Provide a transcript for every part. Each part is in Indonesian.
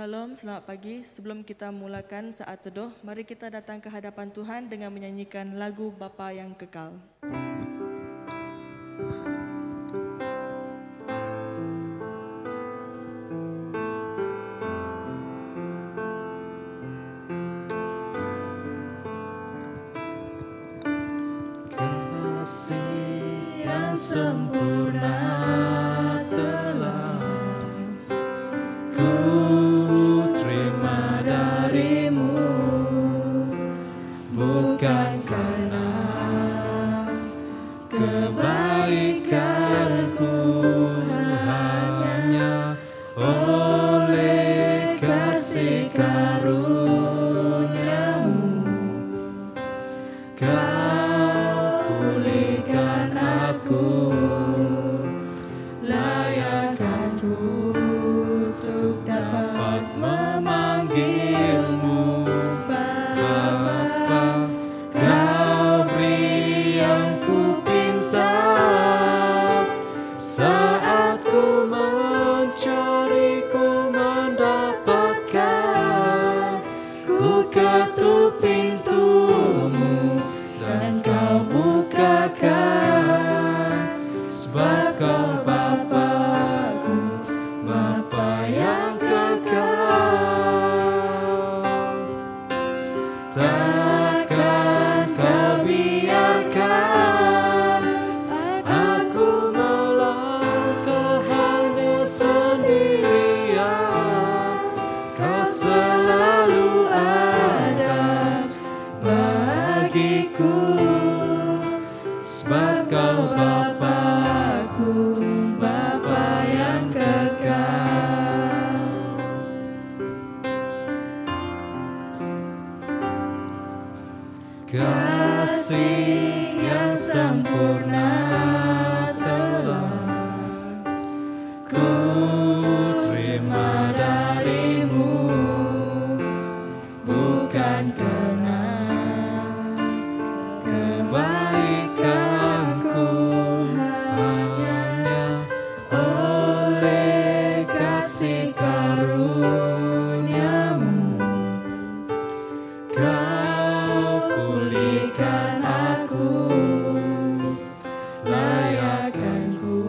Shalom, selamat pagi. Sebelum kita mulakan saat teduh, mari kita datang ke hadapan Tuhan dengan menyanyikan lagu Bapa yang Kekal. Kasih yang sempurna telah ku terima darimu, bukan karena kebaikanku, hanya oleh kasih karuniamu Kau pulihkan aku, layakkanku untuk dapat memanggilmu Bapa. Kau beri yang ku pinta, saat ku mencari ku mendapatkan. Ku ketuk pintumu dan kau bukakan, sebab kau Bapa-Ku, Bapa yang kekal. Takkan kau biarkan aku melangkah hanya sendirian. Kau selalu ada bagiku, sebab kau Bapa-Ku, Bapa yang kekal. Kasih yang sempurna telah ku terima darimu, bukan karena kebaikanku, hanya oleh kasih karuniamu Kau pulihkan aku, layakkanku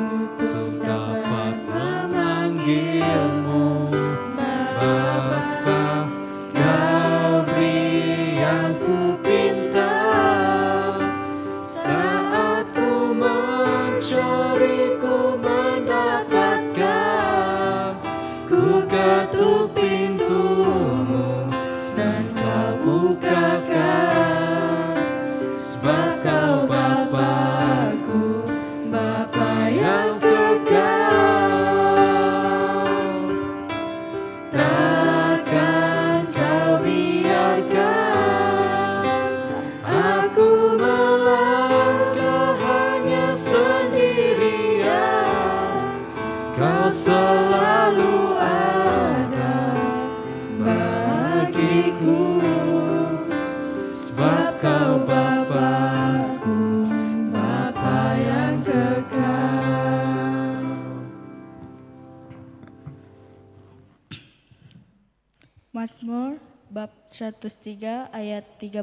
untuk dapat memanggilmu Bapa. Kau beri yang ku pinta, saat ku mencari ku mendapatkan. Ku ketuk pintumu dan kau bukakan, sebab kau Bapa-Ku, Bapa yang kekal. Takkan kau biarkan aku melangkah hanya sendirian. Kau selalu ada bagiku, sebab kau Bapa-Ku, Bapa yang kekal. Mazmur bab 103 ayat 13.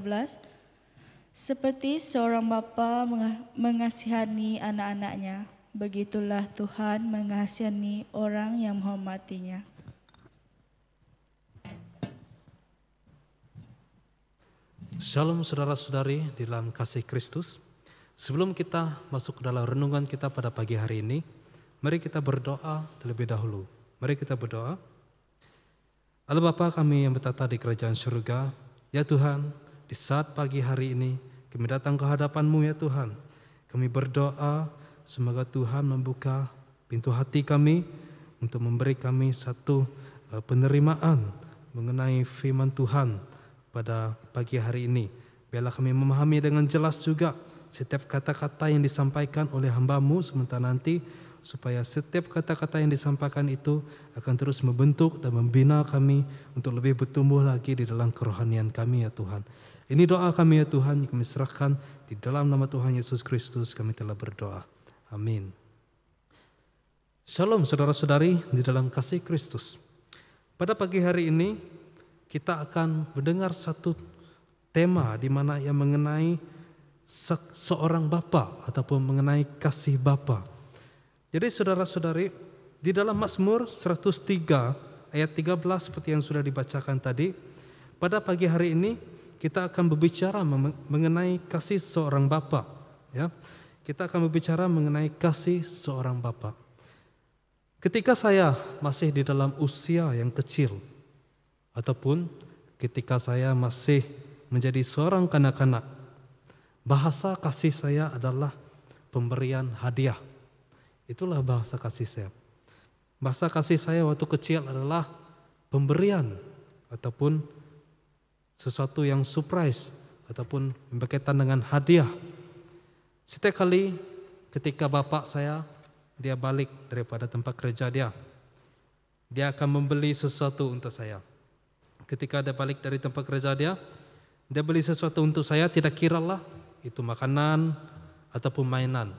Seperti seorang bapa mengasihani anak-anaknya, begitulah Tuhan mengasihani orang yang menghormatinya. Shalom saudara-saudari di dalam kasih Kristus. Sebelum kita masuk ke dalam renungan kita pada pagi hari ini, mari kita berdoa terlebih dahulu. Mari kita berdoa. Allah Bapa kami yang bertata di kerajaan surga, ya Tuhan, di saat pagi hari ini kami datang ke hadapan-Mu ya Tuhan. Kami berdoa semoga Tuhan membuka pintu hati kami untuk memberi kami satu penerimaan mengenai firman Tuhan pada pagi hari ini. Biarlah kami memahami dengan jelas juga setiap kata-kata yang disampaikan oleh hamba-Mu sebentar nanti, supaya setiap kata-kata yang disampaikan itu akan terus membentuk dan membina kami untuk lebih bertumbuh lagi di dalam kerohanian kami ya Tuhan. Ini doa kami ya Tuhan yang kami serahkan di dalam nama Tuhan Yesus Kristus kami telah berdoa. Amin. Shalom saudara-saudari di dalam kasih Kristus. Pada pagi hari ini kita akan mendengar satu tema di mana yang mengenai seorang bapa ataupun mengenai kasih bapa. Jadi saudara-saudari, di dalam Mazmur 103 ayat 13 seperti yang sudah dibacakan tadi, pada pagi hari ini kita akan berbicara mengenai kasih seorang bapa, ya. Kita akan berbicara mengenai kasih seorang bapa. Ketika saya masih di dalam usia yang kecil, ataupun ketika saya masih menjadi seorang kanak-kanak, bahasa kasih saya adalah pemberian hadiah. Itulah bahasa kasih saya. Bahasa kasih saya waktu kecil adalah pemberian ataupun sesuatu yang surprise ataupun berkaitan dengan hadiah. Setiap kali ketika bapak saya dia balik daripada tempat kerja dia akan membeli sesuatu untuk saya. Ketika dia balik dari tempat kerja dia beli sesuatu untuk saya, tidak kiralah itu makanan ataupun mainan.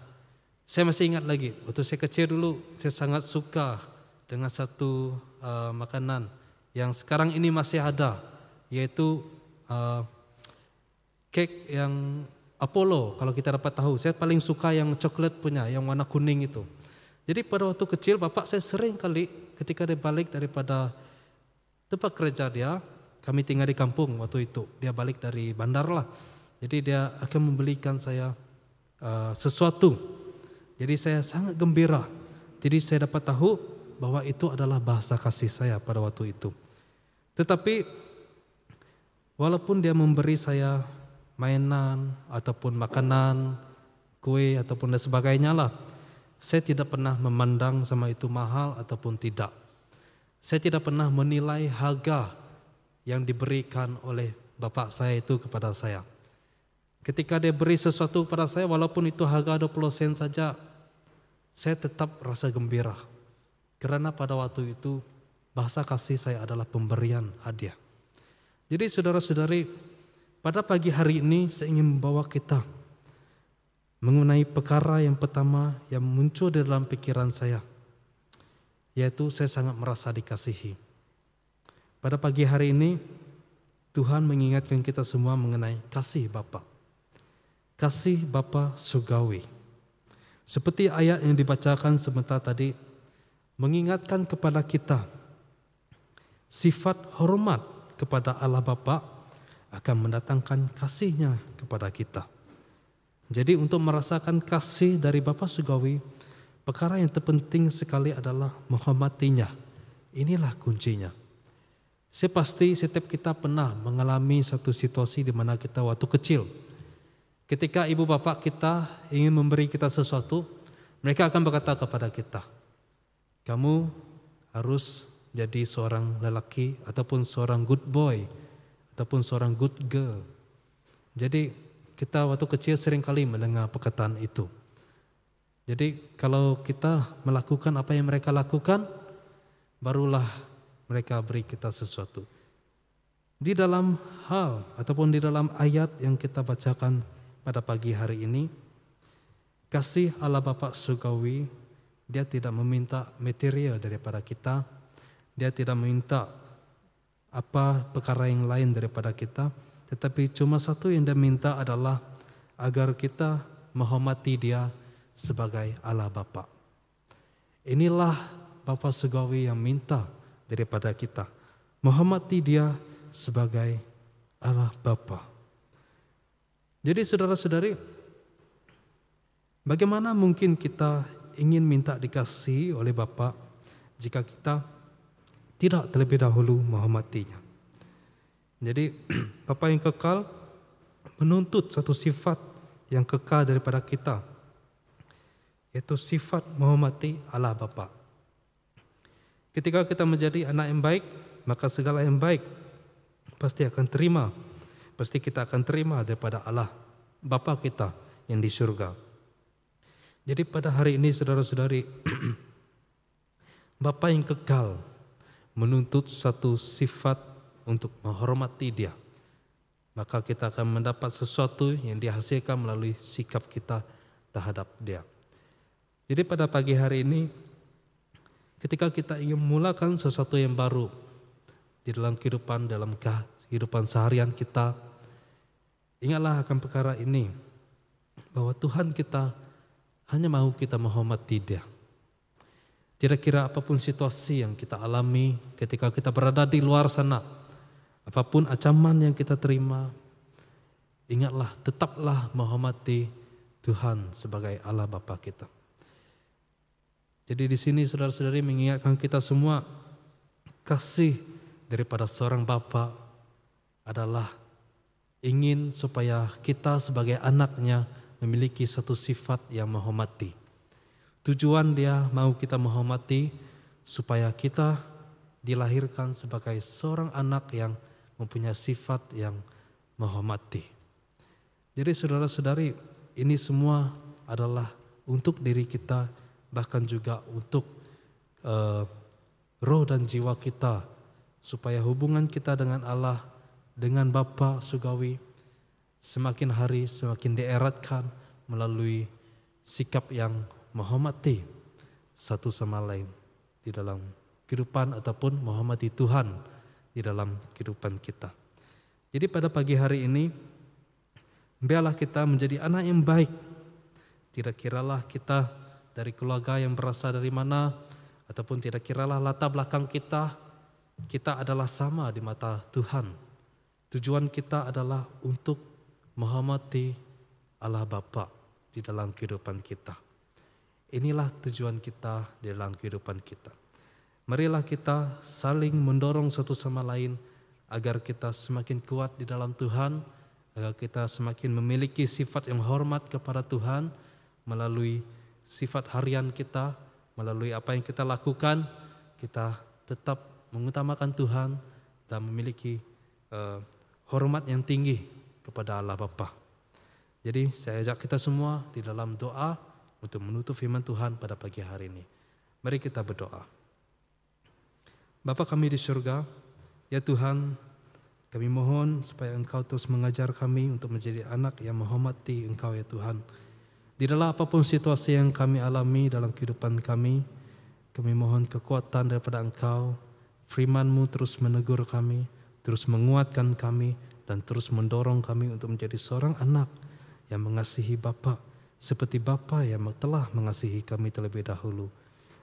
Saya masih ingat lagi, waktu saya kecil dulu saya sangat suka dengan satu makanan yang sekarang ini masih ada, yaitu cake yang Apollo. Kalau kita dapat tahu, saya paling suka yang coklat punya, yang warna kuning itu. Jadi pada waktu kecil bapak saya sering kali ketika dia balik daripada tempat kerja dia, kami tinggal di kampung waktu itu, dia balik dari bandar lah. Jadi dia akan membelikan saya sesuatu. Jadi saya sangat gembira. Jadi saya dapat tahu bahwa itu adalah bahasa kasih saya pada waktu itu. Tetapi walaupun dia memberi saya mainan ataupun makanan, kue ataupun dan sebagainya lah, saya tidak pernah memandang sama itu mahal ataupun tidak. Saya tidak pernah menilai harga yang diberikan oleh bapak saya itu kepada saya. Ketika dia beri sesuatu kepada saya, walaupun itu harga 20 sen saja, saya tetap rasa gembira. Karena pada waktu itu bahasa kasih saya adalah pemberian hadiah. Jadi saudara-saudari, pada pagi hari ini saya ingin membawa kita mengenai perkara yang pertama yang muncul di dalam pikiran saya, yaitu saya sangat merasa dikasihi. Pada pagi hari ini Tuhan mengingatkan kita semua mengenai kasih Bapa. Kasih Bapa surgawi. Seperti ayat yang dibacakan sebentar tadi, mengingatkan kepada kita sifat hormat kepada Allah Bapa akan mendatangkan kasih-Nya kepada kita. Jadi untuk merasakan kasih dari Bapa surgawi, perkara yang terpenting sekali adalah menghormatinya. Inilah kuncinya. Saya pasti setiap kita pernah mengalami satu situasi di mana kita waktu kecil, ketika ibu bapak kita ingin memberi kita sesuatu, mereka akan berkata kepada kita, kamu harus jadi seorang lelaki ataupun seorang good boy ataupun seorang good girl. Jadi kita waktu kecil seringkali mendengar perkataan itu. Jadi kalau kita melakukan apa yang mereka lakukan, barulah mereka beri kita sesuatu. Di dalam hal ataupun di dalam ayat yang kita bacakan pada pagi hari ini, kasih Allah Bapa surgawi, dia tidak meminta material daripada kita, dia tidak meminta apa perkara yang lain daripada kita, tetapi cuma satu yang dia minta adalah agar kita menghormati dia sebagai Allah Bapa. Inilah Bapa surgawi yang minta daripada kita, menghormati dia sebagai Allah Bapa. Jadi saudara-saudari, bagaimana mungkin kita ingin minta dikasihi oleh Bapa jika kita tidak terlebih dahulu menghormatinya? Jadi Bapa yang kekal menuntut satu sifat yang kekal daripada kita, yaitu sifat menghormati Allah Bapa. Ketika kita menjadi anak yang baik, maka segala yang baik pasti kita akan terima daripada Allah Bapa kita yang di surga. Jadi pada hari ini saudara-saudari, Bapa yang kekal menuntut satu sifat untuk menghormati dia. Maka kita akan mendapat sesuatu yang dihasilkan melalui sikap kita terhadap dia. Jadi pada pagi hari ini, ketika kita ingin memulakan sesuatu yang baru, di dalam kehidupan seharian kita. Ingatlah akan perkara ini, bahwa Tuhan kita hanya mau kita menghormati Dia. Tidak kira apapun situasi yang kita alami ketika kita berada di luar sana, apapun ancaman yang kita terima, ingatlah, tetaplah menghormati Tuhan sebagai Allah Bapa kita. Jadi di sini saudara-saudari mengingatkan kita semua, kasih daripada seorang Bapa adalah ingin supaya kita sebagai anaknya memiliki satu sifat yang menghormati. Tujuan Dia mau kita menghormati supaya kita dilahirkan sebagai seorang anak yang mempunyai sifat yang menghormati. Jadi saudara-saudari, ini semua adalah untuk diri kita, bahkan juga untuk roh dan jiwa kita, supaya hubungan kita dengan Allah, dengan Bapa Surgawi semakin hari semakin dieratkan melalui sikap yang menghormati satu sama lain di dalam kehidupan, ataupun menghormati Tuhan di dalam kehidupan kita. Jadi pada pagi hari ini, biarlah kita menjadi anak yang baik. Tidak kiralah kita dari keluarga yang berasal dari mana, ataupun tidak kiralah latar belakang kita adalah sama di mata Tuhan. Tujuan kita adalah untuk menghormati Allah Bapa di dalam kehidupan kita. Inilah tujuan kita di dalam kehidupan kita. Marilah kita saling mendorong satu sama lain agar kita semakin kuat di dalam Tuhan, agar kita semakin memiliki sifat yang hormat kepada Tuhan melalui sifat harian kita, melalui apa yang kita lakukan, kita tetap mengutamakan Tuhan dan memiliki hormat yang tinggi kepada Allah Bapa. Jadi saya ajak kita semua di dalam doa untuk menutup firman Tuhan pada pagi hari ini. Mari kita berdoa. Bapa kami di surga, ya Tuhan, kami mohon supaya Engkau terus mengajar kami untuk menjadi anak yang menghormati Engkau ya Tuhan. Di dalam apapun situasi yang kami alami dalam kehidupan kami mohon kekuatan daripada Engkau. Firman-Mu terus menegur kami, terus menguatkan kami, dan terus mendorong kami untuk menjadi seorang anak yang mengasihi Bapa, seperti Bapa yang telah mengasihi kami terlebih dahulu.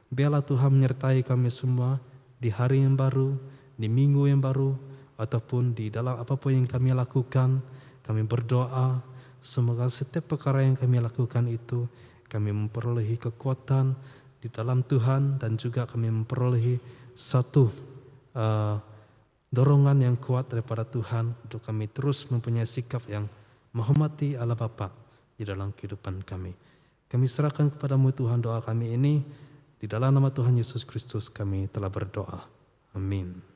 Biarlah Tuhan menyertai kami semua di hari yang baru, di minggu yang baru, ataupun di dalam apapun yang kami lakukan. Kami berdoa, semoga setiap perkara yang kami lakukan itu, kami memperolehi kekuatan di dalam Tuhan, dan juga kami memperolehi satu dorongan yang kuat daripada Tuhan untuk kami terus mempunyai sikap yang menghormati Allah Bapa di dalam kehidupan kami. Kami serahkan kepadamu Tuhan doa kami ini, di dalam nama Tuhan Yesus Kristus kami telah berdoa. Amin.